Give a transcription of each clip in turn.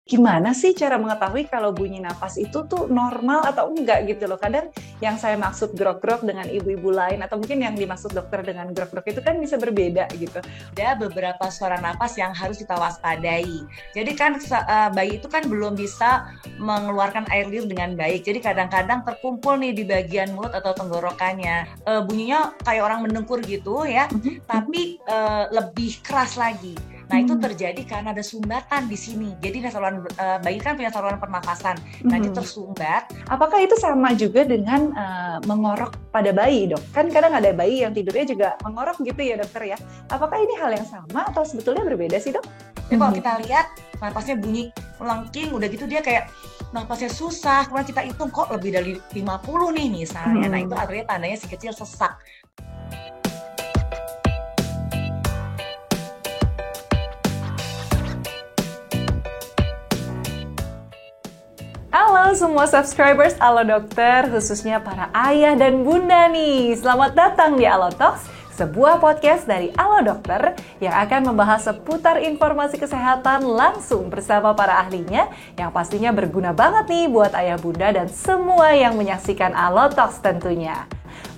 Gimana sih cara mengetahui kalau bunyi napas itu tuh normal atau enggak gitu loh. Kadang yang saya maksud grok-grok dengan ibu-ibu lain atau mungkin yang dimaksud dokter dengan grok-grok itu kan bisa berbeda gitu. Ada beberapa suara napas yang harus kita waspadai. Jadi kan bayi itu kan belum bisa mengeluarkan air liur dengan baik. Jadi kadang-kadang terkumpul nih di bagian mulut atau tenggorokannya. Bunyinya kayak orang mendengkur gitu ya, tapi lebih keras lagi. Nah, itu terjadi karena ada sumbatan di sini. Jadi saluran bayi kan punya saluran pernafasan. Nah, itu tersumbat. Apakah itu sama juga dengan mengorok pada bayi, Dok? Kan kadang ada bayi yang tidurnya juga mengorok gitu ya, Dokter ya. Apakah ini hal yang sama atau sebetulnya berbeda sih, Dok? Jadi kalau kita lihat napasnya bunyi melengking, udah gitu dia kayak napasnya susah. Kemudian kita hitung kok lebih dari 50 nih misalnya. Nah, itu artinya tandanya si kecil sesak. Halo semua subscribers Alo Dokter, khususnya para ayah dan bunda nih. Selamat datang di Alo Talks, sebuah podcast dari Alo Dokter yang akan membahas seputar informasi kesehatan langsung bersama para ahlinya yang pastinya berguna banget nih buat ayah bunda dan semua yang menyaksikan Alo Talks tentunya.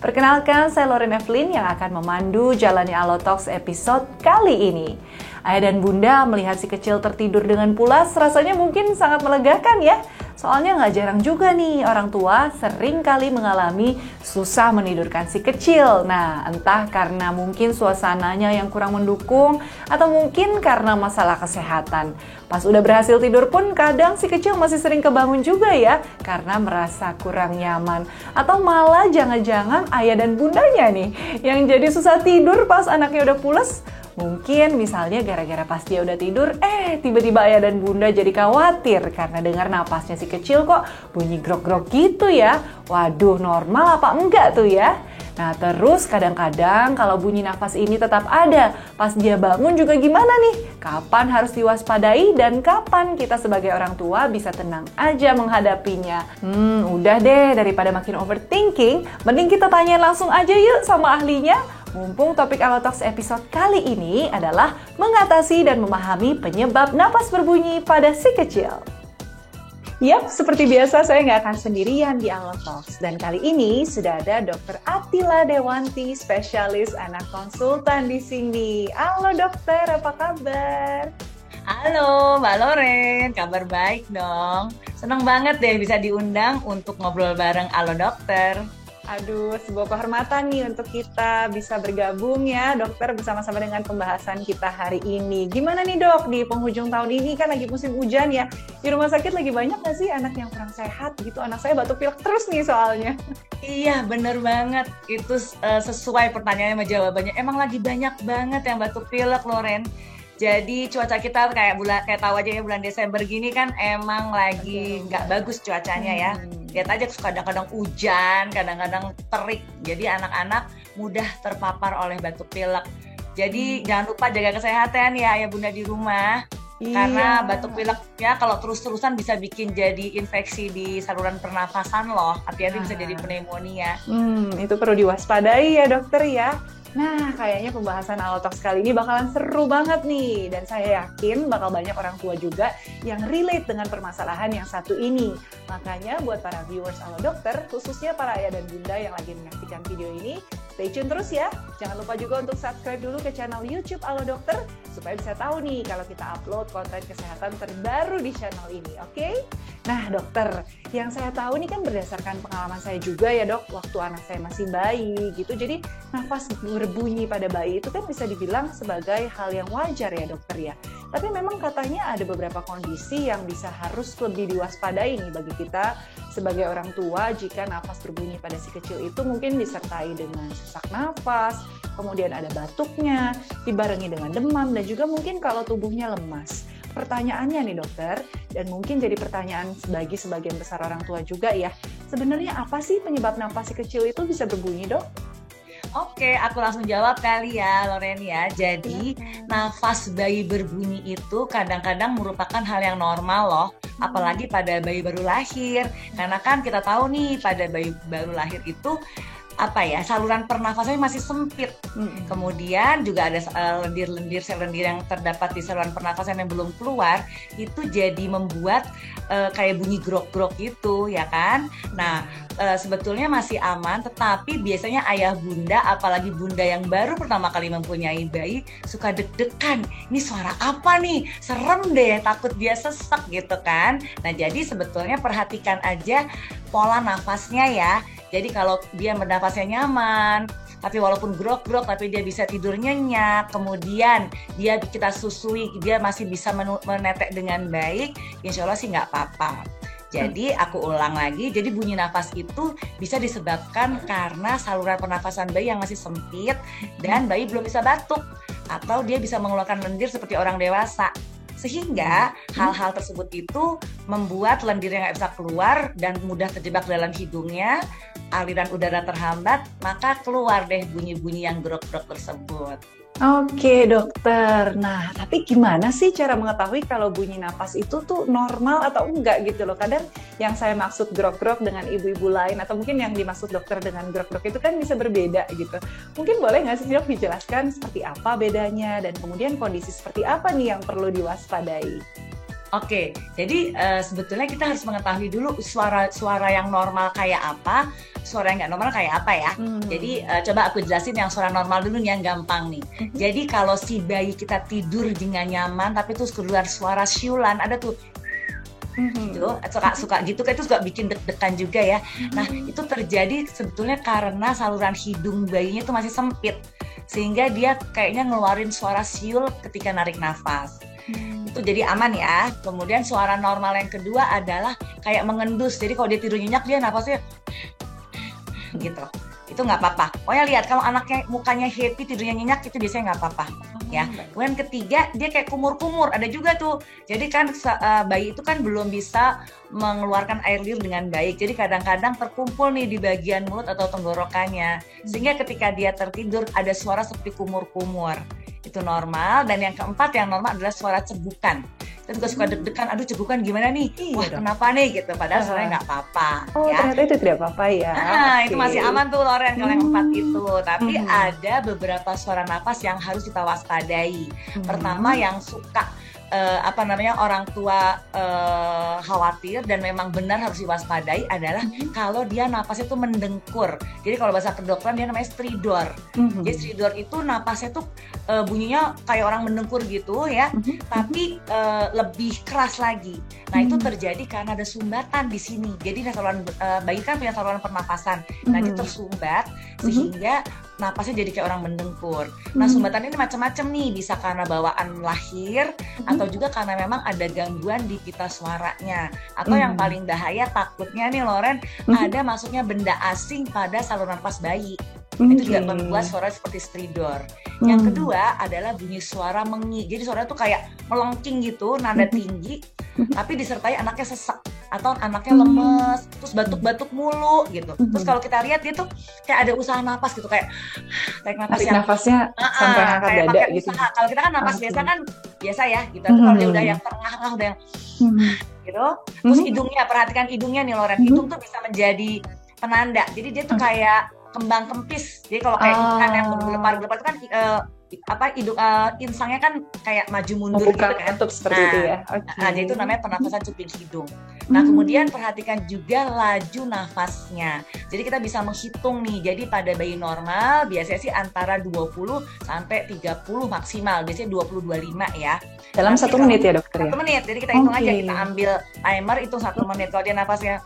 Perkenalkan, saya Lauren Evelyn yang akan memandu jalani Alo Talks episode kali ini. Ayah dan bunda melihat si kecil tertidur dengan pulas rasanya mungkin sangat melegakan ya. Soalnya nggak jarang juga nih orang tua sering kali mengalami susah menidurkan si kecil. Nah, entah karena mungkin suasananya yang kurang mendukung atau mungkin karena masalah kesehatan. Pas udah berhasil tidur pun kadang si kecil masih sering kebangun juga ya karena merasa kurang nyaman. Atau malah jangan-jangan ayah dan bundanya nih yang jadi susah tidur pas anaknya udah pulas. Mungkin misalnya gara-gara pas dia udah tidur, tiba-tiba ayah dan bunda jadi khawatir karena dengar napasnya si kecil kok bunyi grok-grok gitu ya. Waduh, normal apa enggak tuh ya? Nah, terus kadang-kadang kalau bunyi nafas ini tetap ada, pas dia bangun juga gimana nih? Kapan harus diwaspadai dan kapan kita sebagai orang tua bisa tenang aja menghadapinya? Udah deh, daripada makin overthinking, mending kita tanya langsung aja yuk sama ahlinya. Mumpung topik Alo Talks episode kali ini adalah mengatasi dan memahami penyebab napas berbunyi pada si kecil. Yap, seperti biasa saya nggak akan sendirian di Alo Talks. Dan kali ini sudah ada Dr. Attila Dewanti, spesialis anak konsultan di sini. Halo dokter, apa kabar? Halo Mbak Loren, kabar baik dong. Senang banget deh bisa diundang untuk ngobrol bareng Alo Dokter. Aduh, sebuah kehormatan nih untuk kita bisa bergabung ya, dokter, bersama-sama dengan pembahasan kita hari ini. Gimana nih dok, di penghujung tahun ini kan lagi musim hujan ya, di rumah sakit lagi banyak nggak sih anak yang kurang sehat gitu? Anak saya batuk pilek terus nih soalnya. Iya, bener banget. Itu sesuai pertanyaannya sama jawabannya. Emang lagi banyak banget yang batuk pilek, Loren. Jadi cuaca kita kayak tahu aja ya bulan Desember gini kan emang lagi nggak bagus cuacanya ya. Lihat aja kadang-kadang hujan, kadang-kadang terik. Jadi anak-anak mudah terpapar oleh batuk pilek. Jadi jangan lupa jaga kesehatan ya bunda di rumah. Iya. Karena batuk pilek ya kalau terus-terusan bisa bikin jadi infeksi di saluran pernafasan loh. Hati-hati bisa jadi pneumonia. Itu perlu diwaspadai ya dokter ya. Nah, kayaknya pembahasan Alo Talks kali ini bakalan seru banget nih. Dan saya yakin bakal banyak orang tua juga yang relate dengan permasalahan yang satu ini. Makanya buat para viewers Alo Dokter, khususnya para ayah dan bunda yang lagi menyaksikan video ini, stay tune terus ya. Jangan lupa juga untuk subscribe dulu ke channel YouTube Alo Dokter, supaya bisa tahu nih kalau kita upload konten kesehatan terbaru di channel ini, oke? Nah dokter, yang saya tahu ini kan berdasarkan pengalaman saya juga ya dok, waktu anak saya masih bayi gitu. Jadi nafas berbunyi pada bayi itu kan bisa dibilang sebagai hal yang wajar ya dokter ya. Tapi memang katanya ada beberapa kondisi yang bisa harus lebih diwaspadai nih bagi kita sebagai orang tua jika nafas berbunyi pada si kecil itu mungkin disertai dengan sesak nafas, kemudian ada batuknya, dibarengi dengan demam, dan juga mungkin kalau tubuhnya lemas. Pertanyaannya nih dokter, dan mungkin jadi pertanyaan bagi sebagian besar orang tua juga ya, sebenarnya apa sih penyebab nafas si kecil itu bisa berbunyi dok? Oke, aku langsung jawab kali ya Loren ya. Jadi nafas bayi berbunyi itu kadang-kadang merupakan hal yang normal loh. Apalagi pada bayi baru lahir. Karena kan kita tahu nih pada bayi baru lahir itu saluran pernafasannya masih sempit. Kemudian juga ada lendir-lendir sel lendir yang terdapat di saluran pernafasan yang belum keluar, itu jadi membuat kayak bunyi grok-grok gitu, ya kan? Nah, sebetulnya masih aman, tetapi biasanya ayah bunda, apalagi bunda yang baru pertama kali mempunyai bayi, suka deg-degan. Ini suara apa nih? Serem deh, takut dia sesak gitu kan? Nah, jadi sebetulnya perhatikan aja pola nafasnya ya. Jadi kalau dia bernafasnya nyaman, tapi walaupun grok-grok, tapi dia bisa tidur nyenyak, kemudian kita susui, dia masih bisa menetek dengan baik, insya Allah sih nggak apa-apa. Jadi aku ulang lagi, jadi bunyi nafas itu bisa disebabkan karena saluran pernafasan bayi yang masih sempit dan bayi belum bisa batuk, atau dia bisa mengeluarkan lendir seperti orang dewasa. Sehingga hal-hal tersebut itu membuat lendirnya nggak bisa keluar dan mudah terjebak dalam hidungnya, aliran udara terhambat, maka keluar deh bunyi-bunyi yang grok-grok tersebut. Oke dokter, nah tapi gimana sih cara mengetahui kalau bunyi napas itu tuh normal atau enggak gitu loh. Kadang yang saya maksud grok-grok dengan ibu-ibu lain atau mungkin yang dimaksud dokter dengan grok-grok itu kan bisa berbeda gitu. Mungkin boleh nggak sih dok dijelaskan seperti apa bedanya dan kemudian kondisi seperti apa nih yang perlu diwaspadai? Oke, jadi sebetulnya kita harus mengetahui dulu suara yang normal kayak apa, suara yang nggak normal kayak apa ya. Jadi coba aku jelasin yang suara normal dulu yang gampang nih. Jadi kalau si bayi kita tidur dengan nyaman, tapi terus keluar suara siulan, ada tuh gitu, suka gitu kan, itu suka bikin deg-degan juga ya. Nah, itu terjadi sebetulnya karena saluran hidung bayinya itu masih sempit, sehingga dia kayaknya ngeluarin suara siul ketika narik nafas. Itu jadi aman ya. Kemudian suara normal yang kedua adalah kayak mengendus. Jadi kalau dia tidur nyenyak, dia nafasnya gitu. Itu nggak apa-apa. Pokoknya lihat kalau anaknya mukanya happy, tidurnya nyenyak, itu biasanya nggak apa-apa. Ya. Kemudian ketiga, dia kayak kumur-kumur. Ada juga tuh. Jadi kan bayi itu kan belum bisa mengeluarkan air liur dengan baik. Jadi kadang-kadang terkumpul nih di bagian mulut atau tenggorokannya. Sehingga ketika dia tertidur ada suara seperti kumur-kumur. Itu normal. Dan yang keempat yang normal adalah suara cegukan. Kita juga suka deg-degan, aduh cegukan gimana nih? Wah kenapa nih gitu, padahal sebenarnya nggak apa-apa. Oh ya. Ternyata itu tidak apa-apa ya. Itu masih aman tuh Loren kalau yang empat itu. Tapi ada beberapa suara napas yang harus kita waspadai. Pertama yang suka orang tua khawatir dan memang benar harus diwaspadai adalah kalau dia napasnya itu mendengkur. Jadi kalau bahasa kedokteran dia namanya stridor. Jadi stridor itu napasnya tuh bunyinya kayak orang mendengkur gitu ya, tapi lebih keras lagi. Nah itu terjadi karena ada sumbatan di sini. Jadi saluran bayi kan punya saluran pernapasan. Nah dia tersumbat sehingga napasnya jadi kayak orang mendengkur. Nah sumbatan ini macam-macam nih, bisa karena bawaan lahir atau juga karena memang ada gangguan di pita suaranya. Atau yang paling bahaya takutnya nih Loren, ada masuknya benda asing pada saluran napas bayi. Itu juga membuat suara seperti stridor. Yang kedua adalah bunyi suara mengi. Jadi suara tuh kayak melengking gitu, nada tinggi, tapi disertai anaknya sesak atau anaknya lemes, terus batuk-batuk mulu gitu. Terus kalau kita lihat dia tuh kayak ada usaha napas gitu, kayak tarik napas yang nafasnya sampai angkat dada gitu. Usaha. Kalau kita kan napas biasa kan biasa ya gitu. Tapi kalau dia udah yang tengah-tengah udah yang gitu. Terus hidungnya, perhatikan hidungnya nih Loren. Hidung tuh bisa menjadi penanda. Jadi dia tuh kayak kembang kempis. Jadi kalau kayak ikan yang bergelepar-gelepar itu kan insangnya kan kayak maju mundur gitu kan. Seperti itu ya. Jadi itu namanya pernafasan cuping hidung. Nah, kemudian perhatikan juga laju nafasnya. Jadi kita bisa menghitung nih. Jadi pada bayi normal biasanya sih antara 20 sampai 30 maksimal. Biasanya 20-25 ya. Dalam 1 menit ya dokter ya? 1 menit. Jadi kita hitung aja, kita ambil timer hitung 1 menit. Kalau dia nafasnya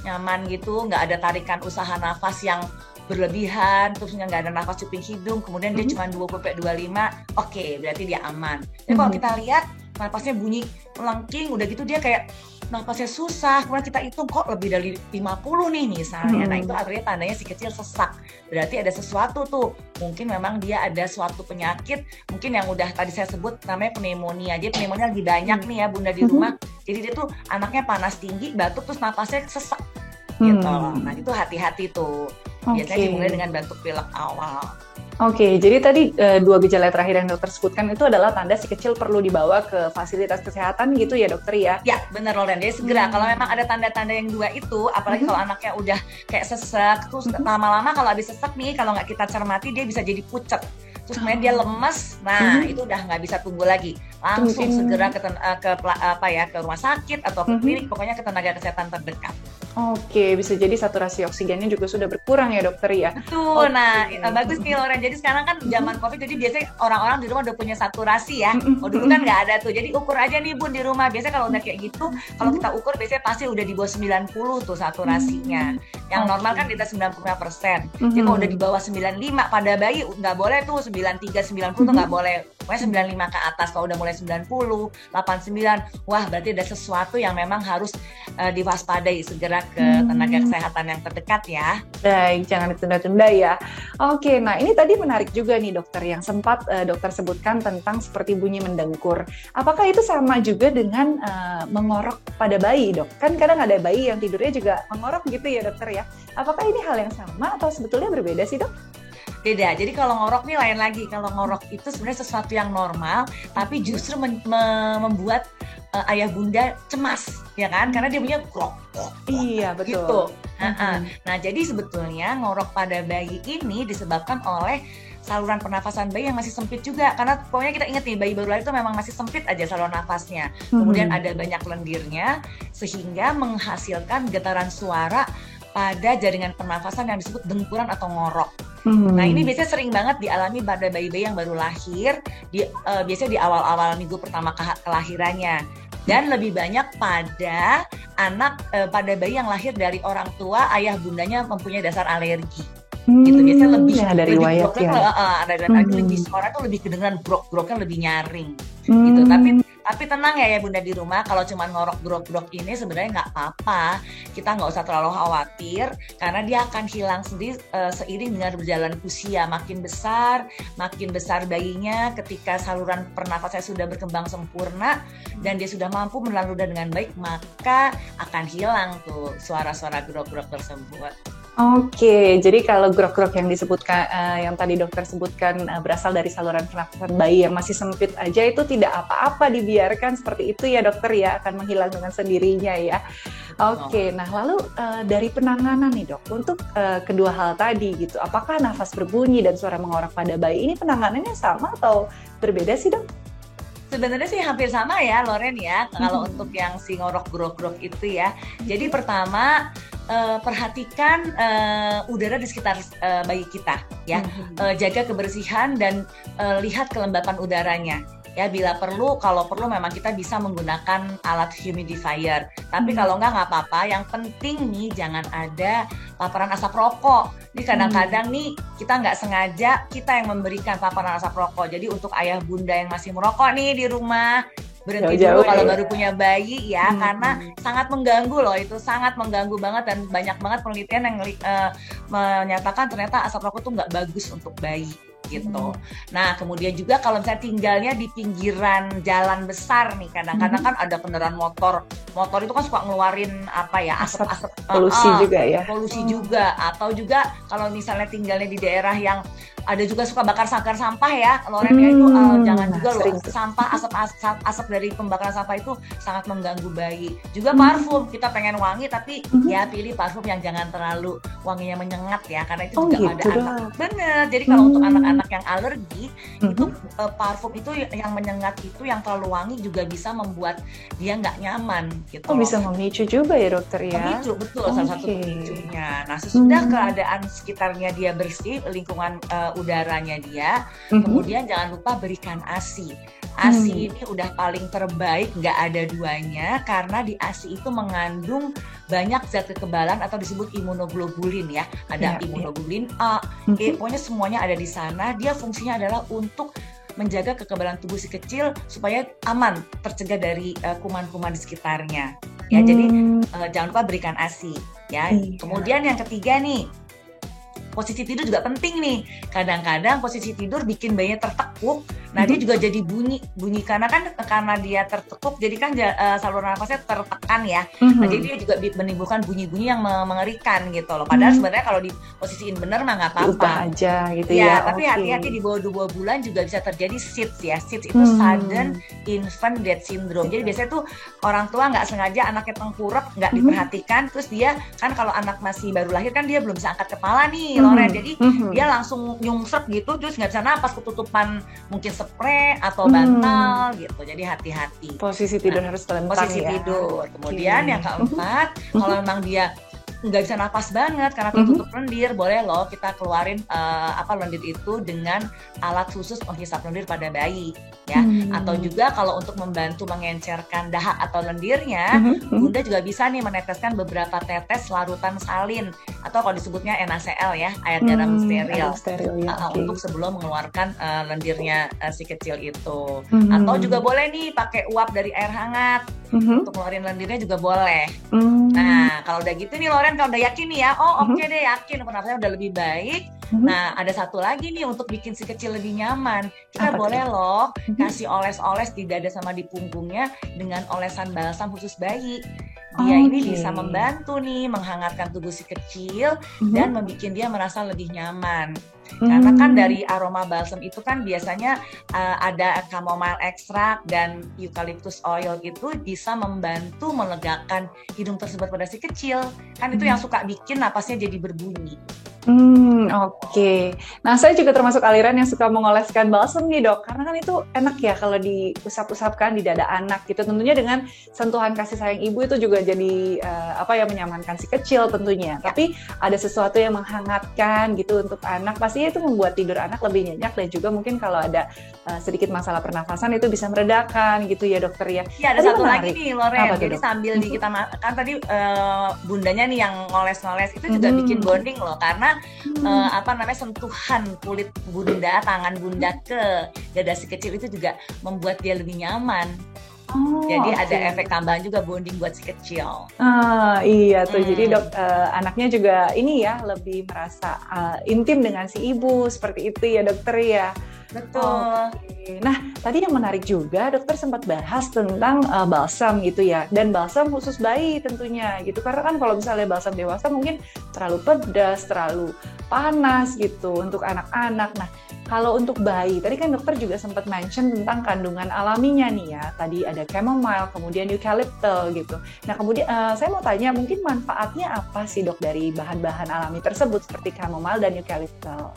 nyaman gitu, nggak ada tarikan usaha nafas yang berlebihan, terus nggak ada nafas cuping hidung, kemudian dia cuma 20-25, oke, berarti dia aman. Tapi kalau kita lihat nafasnya bunyi melengking, udah gitu dia kayak nafasnya susah, kemudian kita hitung kok lebih dari 50 nih misalnya. Nah itu artinya tandanya si kecil sesak. Berarti ada sesuatu tuh. Mungkin memang dia ada suatu penyakit, mungkin yang udah tadi saya sebut namanya pneumonia. Jadi pneumonia lagi banyak nih ya bunda di rumah. Jadi dia tuh anaknya panas tinggi, batuk, terus nafasnya sesak. Gitu. Nah itu hati-hati tuh. Biasanya dimulai dengan batuk pilek awal. Oke, jadi tadi 2 gejala terakhir yang dokter sebutkan itu adalah tanda si kecil perlu dibawa ke fasilitas kesehatan gitu ya dokter ya? Ya, benar Loren. Jadi segera kalau memang ada tanda-tanda yang dua itu, apalagi kalau anaknya udah kayak sesek, terus lama-lama kalau habis sesek nih, kalau nggak kita cermati dia bisa jadi pucet. Terus kemudian dia lemes, nah itu udah nggak bisa tunggu lagi. Langsung segera ke rumah sakit atau ke klinik, pokoknya ke tenaga kesehatan terdekat. Oke, bisa jadi saturasi oksigennya juga sudah berkurang ya dokter ya? Betul, nah bagus nih Loren. Jadi sekarang kan zaman COVID, jadi biasanya orang-orang di rumah udah punya saturasi ya. Oh dulu kan nggak ada tuh, jadi ukur aja nih Bun di rumah. Biasanya kalau udah kayak gitu, kalau kita ukur biasanya pasti udah di bawah 90 tuh saturasinya. Yang normal kan di atas 95%. Jadi kalau udah di bawah 95 pada bayi nggak boleh tuh 93, 90 tuh nggak boleh. Pokoknya 95 ke atas. Kalau udah mulai 90, 89, wah berarti ada sesuatu yang memang harus diwaspadai, segera ke tenaga kesehatan yang terdekat ya. Baik, jangan ditunda-tunda ya. Oke, nah ini tadi menarik juga nih dokter yang sempat dokter sebutkan tentang seperti bunyi mendengkur. Apakah itu sama juga dengan mengorok pada bayi dok? Kan kadang ada bayi yang tidurnya juga mengorok gitu ya dokter ya. Apakah ini hal yang sama atau sebetulnya berbeda sih dok? Beda. Jadi kalau ngorok nih lain lagi. Kalau ngorok itu sebenarnya sesuatu yang normal, tapi justru membuat ayah bunda cemas, ya kan? Karena dia punya krok. Iya, betul. Gitu. Nah, jadi sebetulnya ngorok pada bayi ini disebabkan oleh saluran pernafasan bayi yang masih sempit juga. Karena pokoknya kita ingat nih, bayi baru lahir itu memang masih sempit aja saluran nafasnya. Kemudian ada banyak lendirnya, sehingga menghasilkan getaran suara pada jaringan pernafasan yang disebut dengkuran atau ngorok. Nah ini biasanya sering banget dialami pada bayi-bayi yang baru lahir, biasanya di awal-awal minggu pertama kelahirannya. Dan lebih banyak pada pada bayi yang lahir dari orang tua, ayah bundanya mempunyai dasar alergi. Gitu biasanya lebih dari riwayat ya. Lebih suara tuh lebih kedengeran brok-broknya lebih nyaring. Gitu. Tapi tenang ya bunda di rumah, kalau cuma ngorok brok-brok ini sebenarnya nggak apa-apa. Kita nggak usah terlalu khawatir karena dia akan hilang sendiri seiring dengan berjalan usia. Makin besar bayinya, ketika saluran pernafasannya sudah berkembang sempurna dan dia sudah mampu menelan dengan baik, maka akan hilang tuh suara-suara grok-grok tersebut. Oke, jadi kalau grok-grok yang disebutkan, yang tadi dokter sebutkan berasal dari saluran pernafasan bayi yang masih sempit aja, itu tidak apa-apa dibiarkan seperti itu ya dokter ya, akan menghilang dengan sendirinya ya. Oke, nah lalu dari penanganan nih dok, untuk kedua hal tadi gitu, apakah nafas berbunyi dan suara mengorok pada bayi ini penanganannya sama atau berbeda sih dok? Sebenarnya sih hampir sama ya Loren ya, kalau untuk yang si ngorok grok-grok itu ya. Jadi pertama, perhatikan udara di sekitar bayi kita ya, jaga kebersihan dan lihat kelembapan udaranya ya. Kalau perlu memang kita bisa menggunakan alat humidifier, tapi kalau nggak apa-apa. Yang penting nih jangan ada paparan asap rokok. Jadi kadang-kadang nih kita nggak sengaja kita yang memberikan paparan asap rokok. Jadi untuk ayah bunda yang masih merokok nih di rumah, berhenti dulu kalau baru punya bayi ya, karena sangat mengganggu loh, itu sangat mengganggu banget. Dan banyak banget penelitian yang menyatakan ternyata asap rokok tuh nggak bagus untuk bayi gitu. Nah kemudian juga kalau misalnya tinggalnya di pinggiran jalan besar nih, kadang-kadang kan ada kendaraan motor itu kan suka ngeluarin asap polusi juga ya. Polusi juga, atau juga kalau misalnya tinggalnya di daerah yang ada juga suka bakar sampah ya, Loren ya, itu jangan juga loh. Sampah, asap dari pembakaran sampah itu sangat mengganggu bayi. Juga parfum, kita pengen wangi tapi ya pilih parfum yang jangan terlalu wanginya menyengat ya, karena itu juga ada anak. Bener. Jadi kalau untuk anak-anak yang alergi itu parfum itu yang menyengat itu, yang terlalu wangi juga bisa membuat dia nggak nyaman gitu. Bisa memicu juga ya dokter ya. Memicu, betul, salah satu pemicunya. Nah sesudah keadaan sekitarnya dia bersih, lingkungan udaranya dia, kemudian jangan lupa berikan ASI. ASI ini udah paling terbaik, nggak ada duanya, karena di ASI itu mengandung banyak zat kekebalan atau disebut imunoglobulin ya. Ada imunoglobulin A, E, pokoknya semuanya ada di sana. Dia fungsinya adalah untuk menjaga kekebalan tubuh si kecil supaya aman, tercegah dari kuman-kuman di sekitarnya. Ya, jadi jangan lupa berikan ASI ya. Kemudian yang ketiga nih, posisi tidur juga penting nih. Kadang-kadang posisi tidur bikin bayinya tertekuk Nah dia juga jadi bunyi karena dia tertekuk, jadi kan saluran nafasnya tertekan ya. Nah jadi dia juga menimbulkan bunyi-bunyi yang mengerikan gitu loh. Padahal sebenarnya kalau diposisiin bener mah nggak apa-apa. Ubah aja gitu ya. ya. Tapi hati-hati di bawah 2 bulan juga bisa terjadi SIDS ya. SIDS itu sudden infant death syndrome. Jadi biasanya tuh orang tua nggak sengaja anaknya tengkurap, nggak diperhatikan, terus dia kan kalau anak masih baru lahir kan dia belum bisa angkat kepala nih, Loren. Jadi dia langsung nyungsep gitu, terus nggak bisa napas, ketutupan mungkin spray atau bantal gitu. Jadi hati-hati. Posisi tidur harus telentang posisi ya. tidur. Kemudian yang keempat, kalau memang dia nggak bisa napas banget karena tertutup lendir, boleh loh kita keluarin lendir itu dengan alat khusus menghisap lendir pada bayi ya. Atau juga kalau untuk membantu mengencerkan dahak atau lendirnya, Bunda juga bisa nih meneteskan beberapa tetes larutan salin atau kalau disebutnya NaCl ya, air garam steril ya. Untuk sebelum mengeluarkan lendirnya si kecil itu. Atau juga boleh nih pakai uap dari air hangat untuk ngeluarin lendirnya juga boleh. Nah kalau udah gitu nih Loren, kalau udah yakin nih ya, oke deh, yakin pernafasannya udah lebih baik. Nah ada satu lagi nih untuk bikin si kecil lebih nyaman, kita boleh loh kasih oles-oles di dada sama di punggungnya dengan olesan balsam khusus bayi. Dia ini bisa membantu nih menghangatkan tubuh si kecil dan membuat dia merasa lebih nyaman. Karena kan dari aroma balsam itu kan biasanya ada chamomile extract dan eucalyptus oil, itu bisa membantu melegakan hidung tersebut pada si kecil. Kan itu yang suka bikin napasnya jadi berbunyi. Oke. Nah, saya juga termasuk aliran yang suka mengoleskan balsam nih, Dok. Karena kan itu enak ya kalau diusap-usapkan di dada anak gitu. Tentunya dengan sentuhan kasih sayang ibu itu juga jadi menyamankan si kecil tentunya. Tapi ada sesuatu yang menghangatkan gitu untuk anak. Pastinya itu membuat tidur anak lebih nyenyak, dan juga mungkin kalau ada sedikit masalah pernafasan itu bisa meredakan gitu ya, Dokter ya. Iya, ada satu lagi nih, Loren. Jadi sambil kita kan tadi bundanya nih yang ngoles-ngoles itu juga bikin bonding loh, karena sentuhan kulit bunda, tangan bunda ke dada si kecil itu juga membuat dia lebih nyaman. Jadi ada efek tambahan juga bonding buat si kecil. Iya tuh. Jadi anaknya juga ini ya lebih merasa intim dengan si ibu, seperti itu ya, Dokter ya. Betul. Nah, tadi yang menarik juga dokter sempat bahas tentang balsam gitu ya, dan balsam khusus bayi tentunya gitu, karena kan kalau misalnya balsam dewasa mungkin terlalu pedas, terlalu panas gitu untuk anak-anak. Nah, kalau untuk bayi, tadi kan dokter juga sempat mention tentang kandungan alaminya nih ya, tadi ada chamomile, kemudian eucalyptus gitu. Nah, kemudian saya mau tanya, mungkin manfaatnya apa sih dok dari bahan-bahan alami tersebut seperti chamomile dan eucalyptus?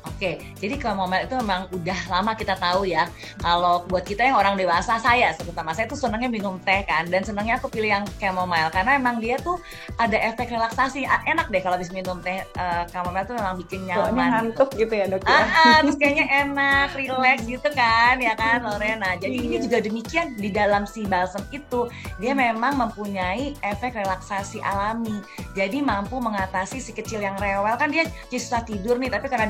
Oke, jadi chamomile itu memang udah lama kita tahu ya. Kalau buat kita yang orang dewasa, terutama saya tuh senangnya minum teh kan, dan senangnya aku pilih yang chamomile karena emang dia tuh ada efek relaksasi. Enak deh kalau habis minum teh chamomile tuh memang bikin nyaman. Soalnya ngantuk gitu ya dok ya. Terus kayaknya enak, relax gitu kan, ya kan Lorena. Jadi ini juga demikian di dalam si balsam itu, dia memang mempunyai efek relaksasi alami. Jadi mampu mengatasi si kecil yang rewel, kan dia susah tidur nih, tapi karena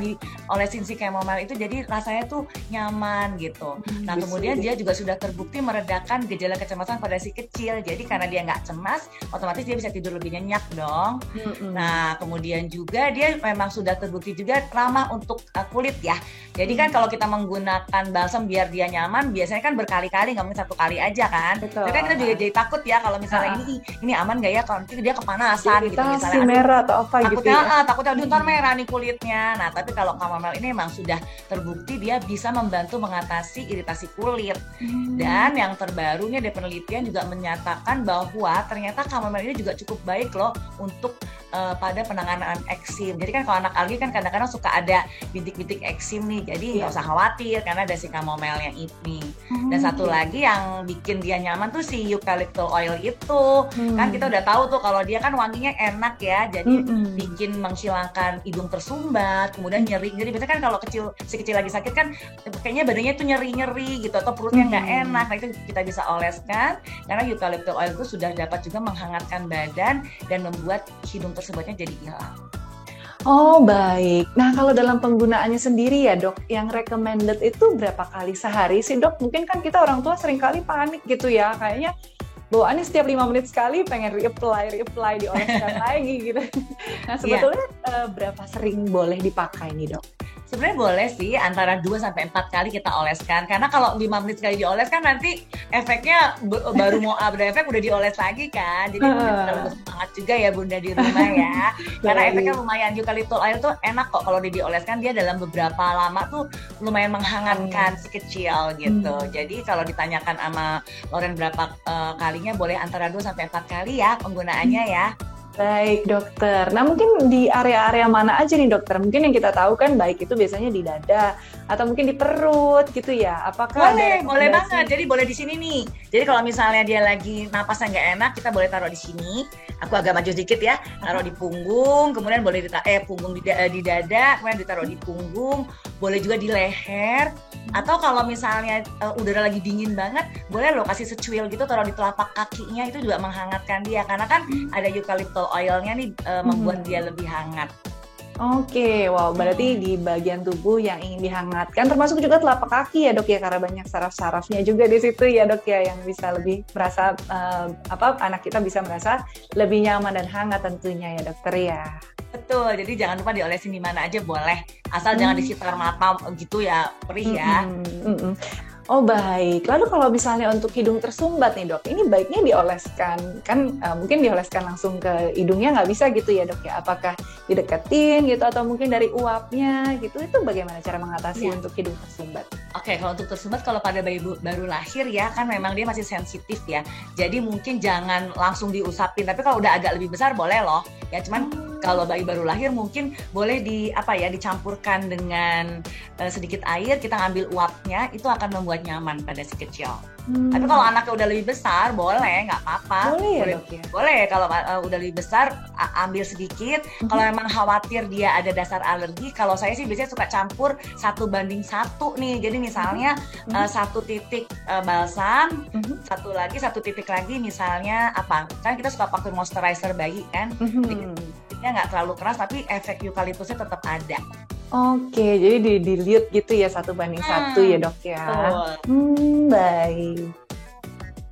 olesin si chamomile itu jadi rasanya tuh nyaman gitu. Nah kemudian dia juga sudah terbukti meredakan gejala kecemasan pada si kecil. Jadi karena dia nggak cemas, otomatis dia bisa tidur lebih nyenyak dong. Nah kemudian juga dia memang sudah terbukti juga ramah untuk kulit ya. Jadi kan kalau kita menggunakan balsam biar dia nyaman, biasanya kan berkali-kali, nggak mungkin satu kali aja kan. Tapi kan kita juga jadi takut ya kalau misalnya ini aman nggak ya, kalau nanti dia kepanasan gitu misalnya. Merah atau apa gitu ya. Takutnya ntar merah nih kulitnya. Nah tapi kalau chamomile ini memang sudah terbukti dia bisa membantu mengatasi iritasi kulit. Dan yang terbarunya dari penelitian juga menyatakan bahwa ternyata chamomile ini juga cukup baik loh untuk pada penanganan eksim. Jadi kan kalau anak alergi kan kadang-kadang suka ada bintik-bintik eksim nih, jadi nggak usah khawatir karena ada si chamomile yang ini. Dan satu lagi yang bikin dia nyaman tuh si eucalyptus oil itu. Kan kita udah tahu tuh kalau dia kan wanginya enak ya, jadi bikin menghilangkan hidung tersumbat, kemudian nyeri-nyeri. Biasanya kan kalau si kecil lagi sakit kan kayaknya badannya tuh nyeri-nyeri gitu atau perutnya nggak enak. Nah itu kita bisa oleskan karena eucalyptus oil itu sudah dapat juga menghangatkan badan dan membuat hidung tersebutnya jadi hilang. Oh baik. Nah kalau dalam penggunaannya sendiri ya dok, yang recommended itu berapa kali sehari sih dok? Mungkin kan kita orang tua seringkali panik gitu ya, kayaknya bawaannya setiap 5 menit sekali pengen reapply dioleskan lagi gitu. Nah sebetulnya berapa sering boleh dipakai nih dok? Sebenarnya boleh sih antara 2 sampai 4 kali kita oleskan. Karena kalau 5 menit sekali dioles kan nanti efeknya baru mau ada efek udah dioles lagi kan. Jadi mungkin terlalu semangat juga ya Bunda di rumah ya. Karena efeknya lumayan. Eucalyptus oil tuh enak kok kalau dioleskan, dia dalam beberapa lama tuh lumayan menghangatkan si kecil gitu. Jadi kalau ditanyakan sama Loren berapa kalinya, boleh antara 2 sampai 4 kali ya penggunaannya ya. Baik dokter, nah mungkin di area-area mana aja nih dokter? Mungkin yang kita tahu kan baik itu biasanya di dada atau mungkin di perut gitu ya? Apakah boleh banget. Jadi boleh di sini nih. Jadi kalau misalnya dia lagi napasnya nggak enak, kita boleh taruh di sini. Aku agak maju sedikit ya, taruh di punggung, kemudian boleh punggung di dada, kemudian ditaruh di punggung, boleh juga di leher. Atau kalau misalnya udara lagi dingin banget, boleh lo kasih secuil gitu, taruh di telapak kakinya, itu juga menghangatkan dia. Karena kan ada eucalyptus oilnya nih membuat dia lebih hangat. Oke, wow, berarti di bagian tubuh yang ingin dihangatkan, termasuk juga telapak kaki ya dok ya, karena banyak saraf-sarafnya juga di situ ya dok ya, yang bisa lebih merasa anak kita bisa merasa lebih nyaman dan hangat tentunya ya dokter ya. Betul, jadi jangan lupa diolesin di mana aja boleh, asal jangan di sekitar mata gitu ya, perih ya. Oh baik, lalu kalau misalnya untuk hidung tersumbat nih dok, ini baiknya dioleskan, kan mungkin dioleskan langsung ke hidungnya nggak bisa gitu ya dok ya, apakah dideketin gitu atau mungkin dari uapnya gitu, itu bagaimana cara mengatasi untuk hidung tersumbat? Oke, kalau untuk tersumbat, kalau pada bayi baru lahir ya, kan memang dia masih sensitif ya, jadi mungkin jangan langsung diusapin, tapi kalau udah agak lebih besar boleh loh, ya cuman kalau bayi baru lahir mungkin boleh dicampurkan dengan sedikit air, kita ngambil uapnya, itu akan membuat nyaman pada si kecil. Tapi kalau anaknya udah lebih besar, boleh, nggak apa-apa. Boleh ya dok ya? Boleh, kalau udah lebih besar, ambil sedikit. Kalau memang khawatir dia ada dasar alergi, kalau saya sih biasanya suka campur 1:1 nih. Jadi misalnya 1 titik balsam, 1 titik lagi misalnya apa? Kan kita suka pakai moisturizer bayi kan, titiknya nggak terlalu keras, tapi efek eukaliptusnya tetap ada. Oke, jadi dilihat gitu ya 1:1 ya dok ya. Baik.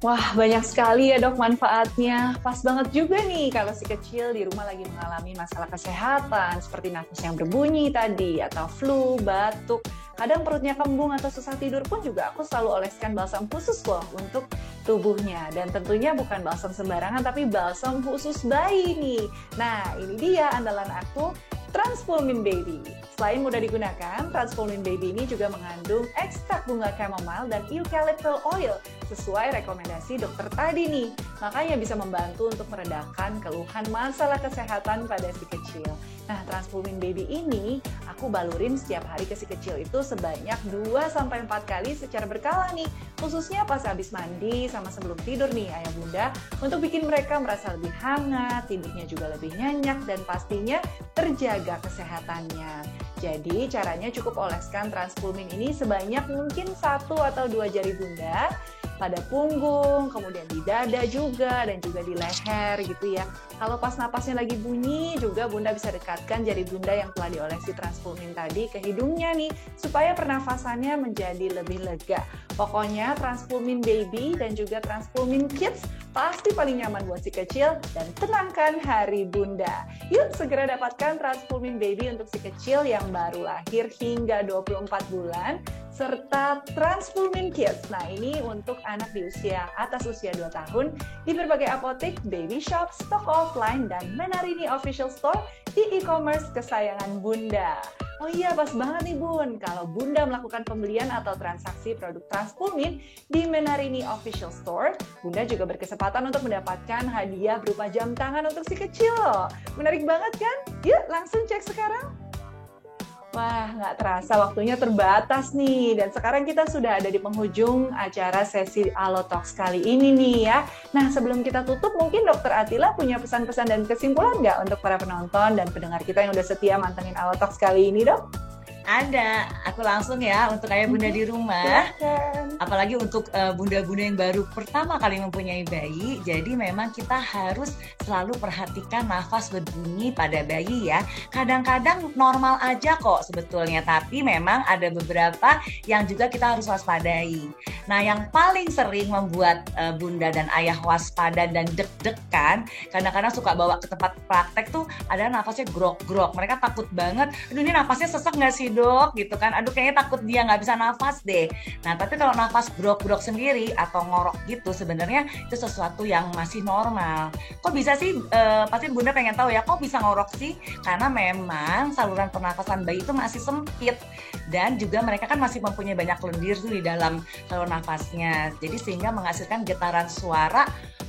Wah, banyak sekali ya dok manfaatnya. Pas banget juga nih kalau si kecil di rumah lagi mengalami masalah kesehatan seperti nafas yang berbunyi tadi, atau flu, batuk, kadang perutnya kembung atau susah tidur pun juga aku selalu oleskan balsam khusus loh untuk tubuhnya. Dan tentunya bukan balsam sembarangan, tapi balsam khusus bayi nih. Nah, ini dia andalan aku, Transfulmin Baby. Selain mudah digunakan, Transfulmin Baby ini juga mengandung ekstrak bunga chamomile dan eucalyptus oil sesuai rekomendasi dokter tadi nih. Makanya bisa membantu untuk meredakan keluhan masalah kesehatan pada si kecil. Nah, Transfulmin Baby ini aku balurin setiap hari ke si kecil itu sebanyak 2-4 kali secara berkala nih. Khususnya pas habis mandi sama sebelum tidur nih ayah bunda, untuk bikin mereka merasa lebih hangat, tidurnya juga lebih nyenyak, dan pastinya terjaga kesehatannya. Jadi caranya cukup oleskan Transfulmin ini sebanyak mungkin 1 atau 2 jari bunda pada punggung, kemudian di dada juga, dan juga di leher gitu ya. Kalau pas napasnya lagi bunyi juga bunda bisa dekatkan jari bunda yang telah diolesi Transfulmin tadi ke hidungnya nih, supaya pernafasannya menjadi lebih lega. Pokoknya Transfulmin Baby dan juga Transfulmin Kids pasti paling nyaman buat si kecil dan tenangkan hari bunda. Yuk segera dapatkan Transfulmin Baby untuk si kecil yang baru lahir hingga 24 bulan, serta Transfulmin Kids. Nah, ini untuk anak di atas usia 2 tahun di berbagai apotek, baby shop, stok offline, dan Menarini Official Store di e-commerce kesayangan bunda. Oh iya, pas banget nih bun, kalau bunda melakukan pembelian atau transaksi produk Transfulmin di Menarini Official Store, bunda juga berkesempatan untuk mendapatkan hadiah berupa jam tangan untuk si kecil loh. Menarik banget kan? Yuk langsung cek sekarang. Wah, nggak terasa waktunya terbatas nih. Dan sekarang kita sudah ada di penghujung acara sesi Allotalks kali ini nih ya. Nah, sebelum kita tutup, mungkin Dr. Atila punya pesan-pesan dan kesimpulan nggak untuk para penonton dan pendengar kita yang udah setia mantengin Allotalks kali ini, Dok? Ada, aku langsung ya untuk ayah bunda di rumah. Apalagi untuk bunda-bunda yang baru pertama kali mempunyai bayi. Jadi memang kita harus selalu perhatikan nafas berbunyi pada bayi ya. Kadang-kadang normal aja kok sebetulnya, tapi memang ada beberapa yang juga kita harus waspadai. Nah, yang paling sering membuat bunda dan ayah waspada dan deg-degan, kadang-kadang suka bawa ke tempat praktek tuh ada nafasnya grok-grok. Mereka takut banget, aduh ini nafasnya sesak nggak sih dok gitu kan, aduh kayaknya takut dia nggak bisa nafas deh. Nah tapi kalau nafas grok-grok sendiri atau ngorok gitu sebenarnya itu sesuatu yang masih normal. Kok bisa sih, pasti bunda pengen tahu ya, kok bisa ngorok sih? Karena memang saluran pernafasan bayi itu masih sempit dan juga mereka kan masih mempunyai banyak lendir tuh di dalam saluran nafasnya, jadi sehingga menghasilkan getaran suara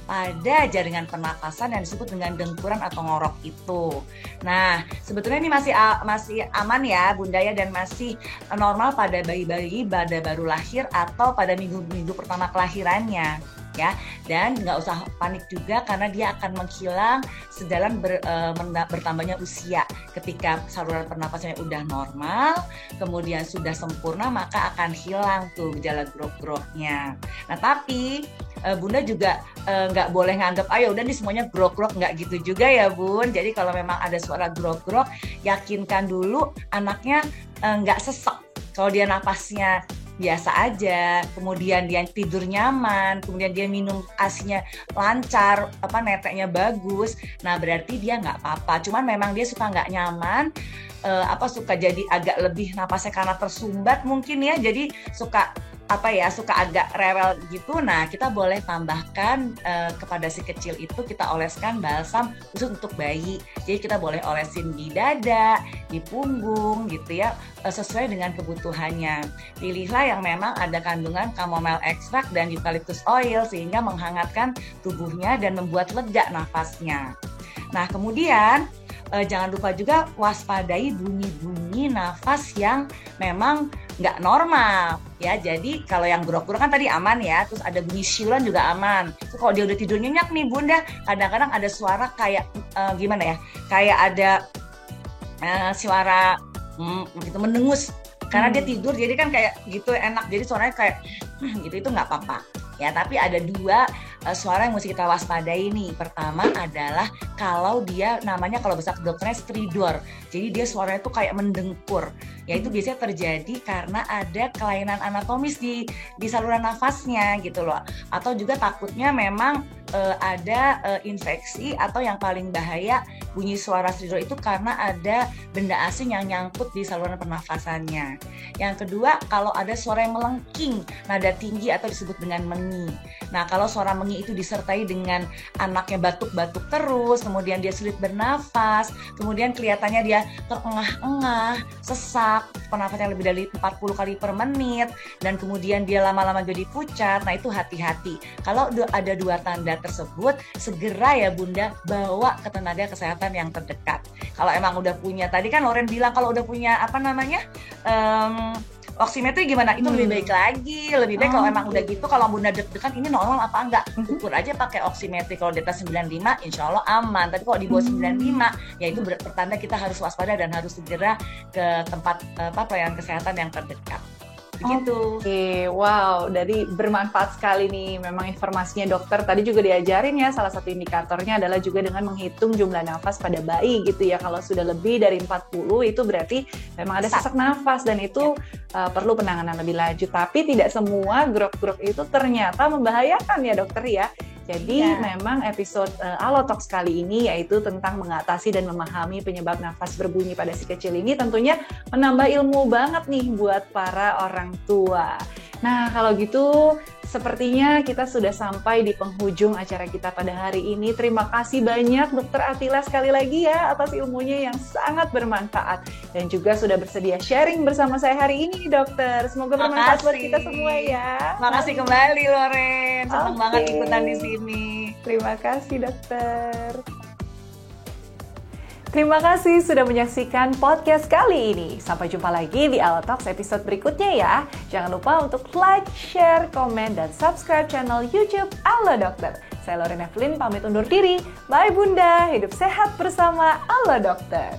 pada jaringan pernafasan yang disebut dengan dengkuran atau ngorok itu. Nah, sebetulnya ini masih aman ya Bunda ya, dan masih normal pada bayi-bayi pada baru lahir atau pada minggu-minggu pertama kelahirannya ya. Dan nggak usah panik juga karena dia akan menghilang sejalan bertambahnya usia. Ketika saluran pernapasannya udah normal, kemudian sudah sempurna, maka akan hilang tuh gejala grok-groknya. Nah, tapi Bunda juga nggak boleh nganggap ayo udah nih semuanya grok-grok, nggak gitu juga ya Bun. Jadi kalau memang ada suara grok-grok, yakinkan dulu anaknya nggak sesek. Kalau dia napasnya biasa aja, kemudian dia tidur nyaman, kemudian dia minum ASI-nya lancar, neteknya bagus, nah berarti dia nggak apa-apa. Cuman memang dia suka nggak nyaman, suka jadi agak lebih napasnya karena tersumbat mungkin ya, jadi suka agak rewel gitu. Nah kita boleh tambahkan kepada si kecil itu, kita oleskan balsam khusus untuk bayi. Jadi kita boleh olesin di dada, di punggung gitu ya, sesuai dengan kebutuhannya. Pilihlah yang memang ada kandungan chamomile extract dan eucalyptus oil sehingga menghangatkan tubuhnya dan membuat lega nafasnya. Nah kemudian jangan lupa juga waspadai bunyi-bunyi nafas yang memang nggak normal ya. Jadi kalau yang grok-grok kan tadi aman ya, terus ada bunyi siulan juga aman. Terus kalau dia udah tidur nyenyak nih Bunda, kadang-kadang ada suara kayak gimana ya, kayak ada suara gitu mendengus karena dia tidur, jadi kan kayak gitu enak, jadi suaranya kayak gitu, itu nggak apa-apa ya. Tapi ada dua suara yang mesti kita waspadai nih. Pertama adalah kalau dia namanya, kalau bahasa dokternya stridor, jadi dia suaranya tuh kayak mendengkur ya. Itu biasanya terjadi karena ada kelainan anatomis di saluran nafasnya gitu loh. Atau juga takutnya memang ada infeksi, atau yang paling bahaya bunyi suara stridor itu karena ada benda asing yang nyangkut di saluran pernafasannya. Yang kedua, kalau ada suara yang melengking, nada tinggi atau disebut dengan mengi. Nah kalau suara mengi itu disertai dengan anaknya batuk-batuk terus, kemudian dia sulit bernafas, kemudian kelihatannya dia terengah-engah, sesak, pernafasannya lebih dari 40 kali per menit, dan kemudian dia lama-lama jadi pucat. Nah itu hati-hati. Kalau ada dua tanda tersebut, segera ya Bunda bawa ke tenaga kesehatan yang terdekat. Kalau emang udah punya, tadi kan Loren bilang kalau udah punya oximetry gimana? Itu lebih baik lagi, lebih baik kalau emang udah gitu. Kalau Bunda deg-degan ini normal apa enggak, ukur aja pakai oximetry. Kalau di atas 95 insya Allah aman, tapi kalau di bawah 95 ya itu pertanda kita harus waspada dan harus segera ke tempat pelayanan kesehatan yang terdekat. Begitu. Oke, wow, dari bermanfaat sekali nih memang informasinya dokter. Tadi juga diajarin ya, salah satu indikatornya adalah juga dengan menghitung jumlah nafas pada bayi gitu ya. Kalau sudah lebih dari 40 itu berarti memang ada sesak nafas, dan itu perlu penanganan lebih lanjut. Tapi tidak semua grok-grok itu ternyata membahayakan ya dokter ya. Jadi memang episode Allotalks kali ini yaitu tentang mengatasi dan memahami penyebab nafas berbunyi pada si kecil ini, tentunya menambah ilmu banget nih buat para orang tua. Nah kalau gitu sepertinya kita sudah sampai di penghujung acara kita pada hari ini. Terima kasih banyak Dokter Atila sekali lagi ya atas ilmunya yang sangat bermanfaat, dan juga sudah bersedia sharing bersama saya hari ini dokter. Semoga bermanfaat buat kita semua ya. Makasih kembali Loren, senang banget ikutan di sini. Terima kasih dokter. Terima kasih sudah menyaksikan podcast kali ini. Sampai jumpa lagi di Allotalks episode berikutnya ya. Jangan lupa untuk like, share, komen, dan subscribe channel YouTube Allo Dokter. Saya Loren Evelyn pamit undur diri. Bye Bunda, hidup sehat bersama Allo Dokter.